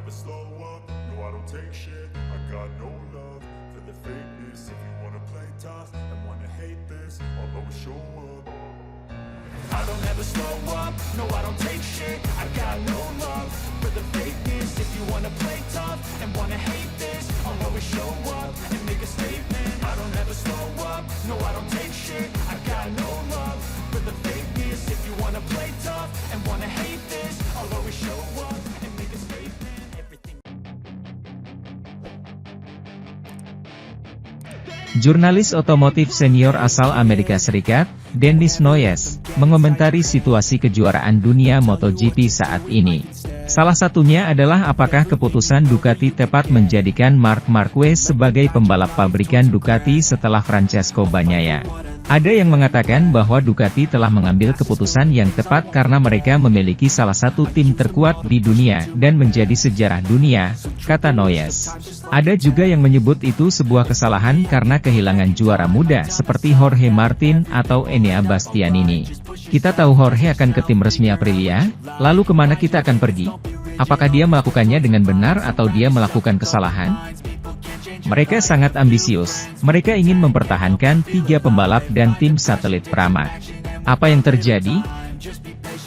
never slow up, no I don't take shit. I got no love for the fakeness. If you wanna play tough and wanna hate this, I'll always show up. I don't ever slow up, no I don't take shit. I got no love for the fakeness. If you wanna play tough and wanna hate this, I'll always show up and make a statement. I don't ever slow up, no I don't take shit. I got no love for the fakeness. If you wanna play tough and wanna hate this, I'll always show up and make a statement. Everything. Jurnalis otomotif senior asal Amerika Serikat, Dennis Noyes, mengomentari situasi kejuaraan dunia MotoGP saat ini. Salah satunya adalah apakah keputusan Ducati tepat menjadikan Marc Marquez sebagai pembalap pabrikan Ducati setelah Francesco Bagnaia. Ada yang mengatakan bahwa Ducati telah mengambil keputusan yang tepat karena mereka memiliki salah satu tim terkuat di dunia dan menjadi sejarah dunia, kata Noyes. Ada juga yang menyebut itu sebuah kesalahan karena kehilangan juara muda seperti Jorge Martin atau Enea Bastianini. Kita tahu Jorge akan ke tim resmi Aprilia, lalu kemana kita akan pergi? Apakah dia melakukannya dengan benar atau dia melakukan kesalahan? Mereka sangat ambisius, mereka ingin mempertahankan 3 pembalap dan tim satelit Pramac. Apa yang terjadi?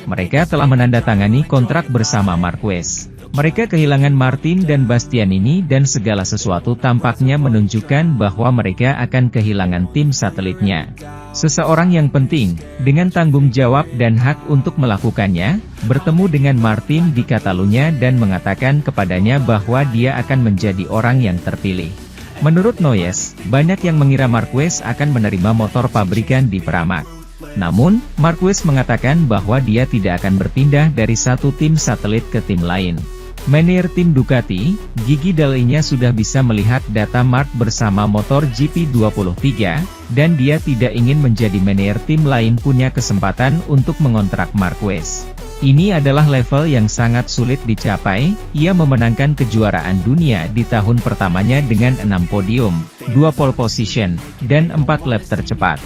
Mereka telah menandatangani kontrak bersama Marquez. Mereka kehilangan Martin dan Bastianini dan segala sesuatu tampaknya menunjukkan bahwa mereka akan kehilangan tim satelitnya. Seseorang yang penting, dengan tanggung jawab dan hak untuk melakukannya, bertemu dengan Martin di Catalunya dan mengatakan kepadanya bahwa dia akan menjadi orang yang terpilih. Menurut Noyes, banyak yang mengira Marquez akan menerima motor pabrikan di Pramac. Namun, Marquez mengatakan bahwa dia tidak akan berpindah dari satu tim satelit ke tim lain. Manajer tim Ducati, Gigi Dall'Igna sudah bisa melihat data Marc bersama motor GP23, dan dia tidak ingin menjadi manajer tim lain punya kesempatan untuk mengontrak Marquez. Ini adalah level yang sangat sulit dicapai, ia memenangkan kejuaraan dunia di tahun pertamanya dengan 6 podium, 2 pole position, dan 4 lap tercepat.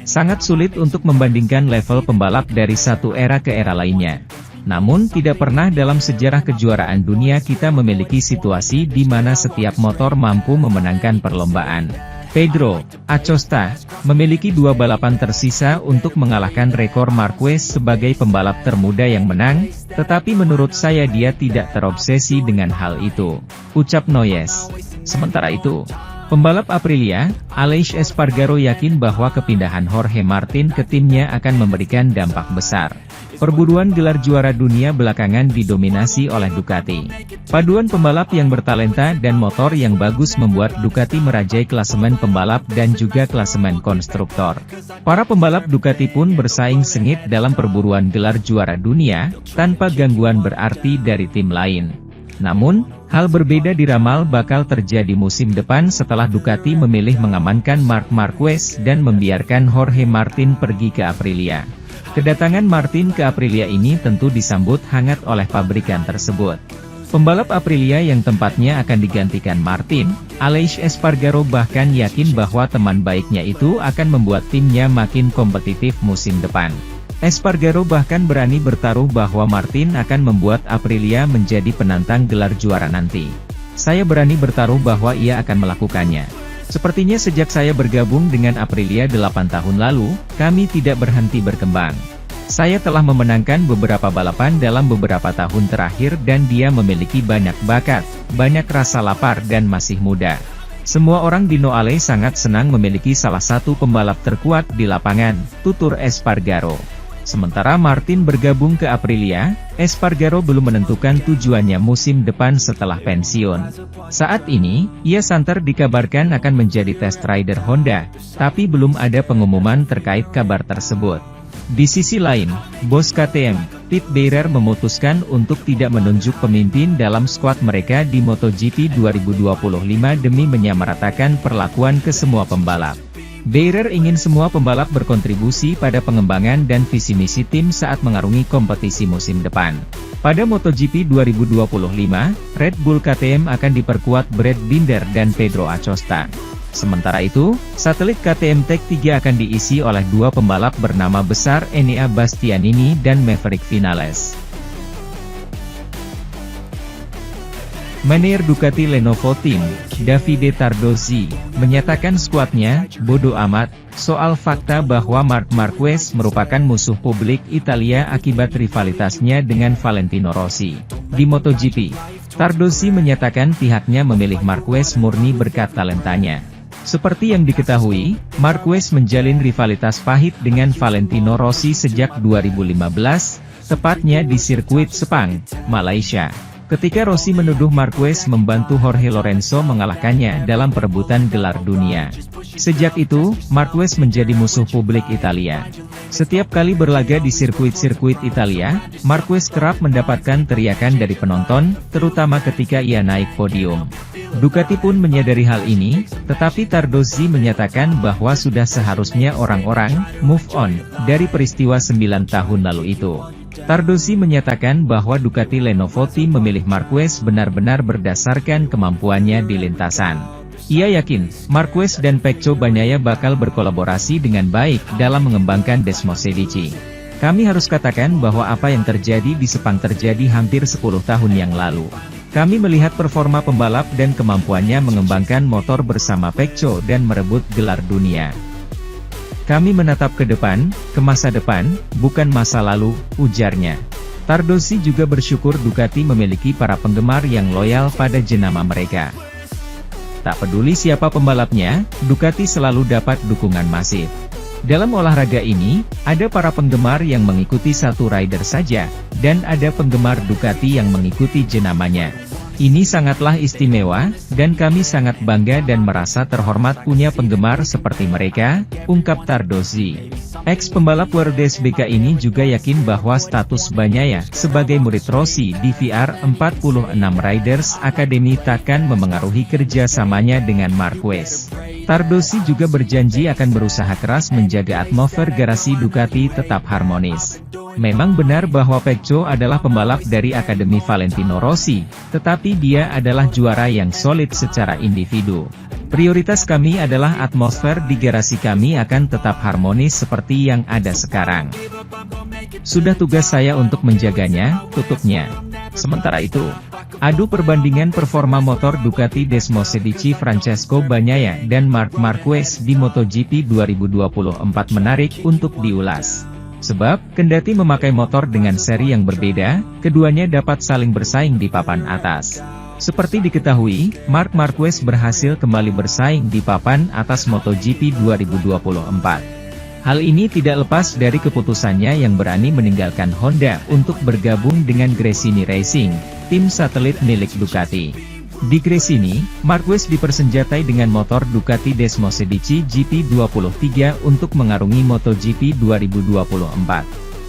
Sangat sulit untuk membandingkan level pembalap dari satu era ke era lainnya. Namun tidak pernah dalam sejarah kejuaraan dunia kita memiliki situasi di mana setiap motor mampu memenangkan perlombaan. Pedro Acosta memiliki 2 balapan tersisa untuk mengalahkan rekor Marquez sebagai pembalap termuda yang menang, tetapi menurut saya dia tidak terobsesi dengan hal itu, ucap Noyes. Sementara itu, pembalap Aprilia, Aleix Espargaro yakin bahwa kepindahan Jorge Martin ke timnya akan memberikan dampak besar. Perburuan gelar juara dunia belakangan didominasi oleh Ducati. Paduan pembalap yang bertalenta dan motor yang bagus membuat Ducati merajai klasemen pembalap dan juga klasemen konstruktor. Para pembalap Ducati pun bersaing sengit dalam perburuan gelar juara dunia, tanpa gangguan berarti dari tim lain. Namun, hal berbeda diramal bakal terjadi musim depan setelah Ducati memilih mengamankan Marc Marquez dan membiarkan Jorge Martin pergi ke Aprilia. Kedatangan Martin ke Aprilia ini tentu disambut hangat oleh pabrikan tersebut. Pembalap Aprilia yang tempatnya akan digantikan Martin, Aleix Espargaro bahkan yakin bahwa teman baiknya itu akan membuat timnya makin kompetitif musim depan. Espargaro bahkan berani bertaruh bahwa Martin akan membuat Aprilia menjadi penantang gelar juara nanti. Saya berani bertaruh bahwa ia akan melakukannya. Sepertinya sejak saya bergabung dengan Aprilia 8 tahun lalu, kami tidak berhenti berkembang. Saya telah memenangkan beberapa balapan dalam beberapa tahun terakhir dan dia memiliki banyak bakat, banyak rasa lapar dan masih muda. Semua orang di Noale sangat senang memiliki salah satu pembalap terkuat di lapangan, tutur Espargaro. Sementara Martin bergabung ke Aprilia, Espargaro belum menentukan tujuannya musim depan setelah pensiun. Saat ini, ia santer dikabarkan akan menjadi test rider Honda, tapi belum ada pengumuman terkait kabar tersebut. Di sisi lain, bos KTM, Pete Beirer memutuskan untuk tidak menunjuk pemimpin dalam skuad mereka di MotoGP 2025 demi menyamaratakan perlakuan ke semua pembalap. Beirer ingin semua pembalap berkontribusi pada pengembangan dan visi misi tim saat mengarungi kompetisi musim depan. Pada MotoGP 2025, Red Bull KTM akan diperkuat Brad Binder dan Pedro Acosta. Sementara itu, satelit KTM Tech3 akan diisi oleh 2 pembalap bernama besar Enea Bastianini dan Maverick Vinales. Manajer Ducati Lenovo Team, Davide Tardozzi, menyatakan skuadnya bodo amat soal fakta bahwa Marc Marquez merupakan musuh publik Italia akibat rivalitasnya dengan Valentino Rossi di MotoGP. Tardozzi menyatakan pihaknya memilih Marquez murni berkat talentanya. Seperti yang diketahui, Marquez menjalin rivalitas pahit dengan Valentino Rossi sejak 2015, tepatnya di sirkuit Sepang, Malaysia. Ketika Rossi menuduh Marquez membantu Jorge Lorenzo mengalahkannya dalam perebutan gelar dunia. Sejak itu, Marquez menjadi musuh publik Italia. Setiap kali berlaga di sirkuit-sirkuit Italia, Marquez kerap mendapatkan teriakan dari penonton, terutama ketika ia naik podium. Ducati pun menyadari hal ini, tetapi Tardozzi menyatakan bahwa sudah seharusnya orang-orang move on dari peristiwa 9 tahun lalu itu. Tardozzi menyatakan bahwa Ducati Lenovo Team memilih Marquez benar-benar berdasarkan kemampuannya di lintasan. Ia yakin, Marquez dan Pecco Bagnaia bakal berkolaborasi dengan baik dalam mengembangkan Desmosedici. Kami harus katakan bahwa apa yang terjadi di Sepang terjadi hampir 10 tahun yang lalu. Kami melihat performa pembalap dan kemampuannya mengembangkan motor bersama Pecco dan merebut gelar dunia. Kami menatap ke depan, ke masa depan, bukan masa lalu, ujarnya. Tardozzi juga bersyukur Ducati memiliki para penggemar yang loyal pada jenama mereka. Tak peduli siapa pembalapnya, Ducati selalu dapat dukungan masif. Dalam olahraga ini, ada para penggemar yang mengikuti satu rider saja, dan ada penggemar Ducati yang mengikuti jenamanya. Ini sangatlah istimewa, dan kami sangat bangga dan merasa terhormat punya penggemar seperti mereka, ungkap Tardozzi. Ex-pembalap WRC ini juga yakin bahwa status Bagnaia sebagai murid Rossi di VR46 Riders Academy takkan memengaruhi kerjasamanya dengan Marquez. Tardozzi juga berjanji akan berusaha keras menjaga atmosfer garasi Ducati tetap harmonis. Memang benar bahwa Pecco adalah pembalap dari Akademi Valentino Rossi, tetapi dia adalah juara yang solid secara individu. Prioritas kami adalah atmosfer di garasi kami akan tetap harmonis seperti yang ada sekarang. Sudah tugas saya untuk menjaganya, tutupnya. Sementara itu, adu perbandingan performa motor Ducati Desmosedici Francesco Bagnaia dan Marc Marquez di MotoGP 2024 menarik untuk diulas. Sebab, kendati memakai motor dengan seri yang berbeda, keduanya dapat saling bersaing di papan atas. Seperti diketahui, Marc Marquez berhasil kembali bersaing di papan atas MotoGP 2024. Hal ini tidak lepas dari keputusannya yang berani meninggalkan Honda untuk bergabung dengan Gresini Racing, tim satelit milik Ducati. Di Gresini, Marquez dipersenjatai dengan motor Ducati Desmosedici GP23 untuk mengarungi MotoGP 2024.